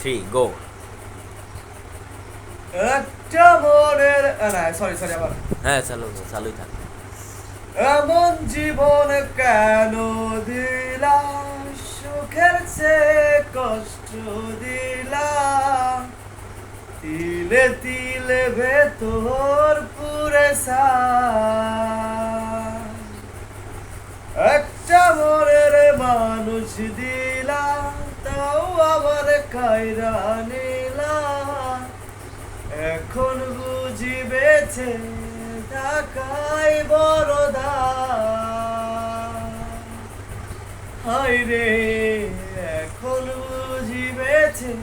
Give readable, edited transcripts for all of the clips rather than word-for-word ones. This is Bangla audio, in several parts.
3 গো। একটা মনের না সরি সরি আবার হ্যাঁ চালুই থাক। এমন জীবন কেন দিলা, সুখের চেয়ে কষ্ট দিলা, তিলে তিলে ভেতর পুরে একটা মনের মানুষ দিলা, তাও আবার কায়রা নিলা, এখন বুঝি বেঁচে থাকাই বড় দায়। হায় রে এখন বুঝি বেঁচে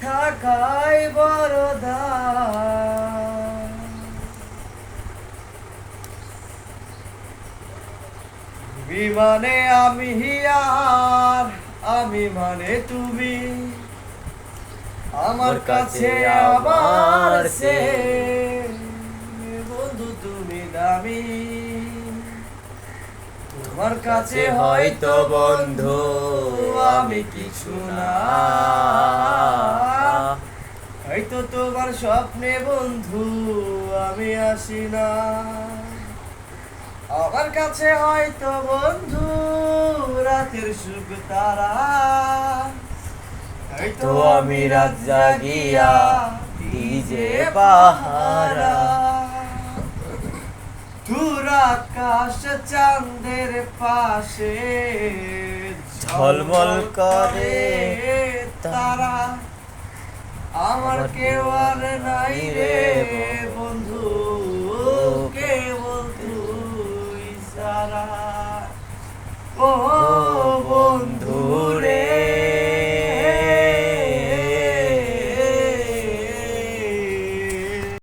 থাকাই বড় দায়। বিমানে আমি আর আমি মানে তুমি, আমার কাছে আবার সে বন্ধু তুমি দামি, তোমার কাছে হয়তো বন্ধু আমি কিছু না, হয়তো তোমার স্বপ্নে বন্ধু আমি আসি না, আমার কাছে হয়তো বন্ধু রাতের সুখ তারা, হয়তো আমি রাত জাগিয়া দিজে পাহারা, দূর আকাশ চাঁদের পাশে ঝলমল করে তারা, আমার কেউ আর নাই রে বন্ধু, কেবল তুই সারা। ও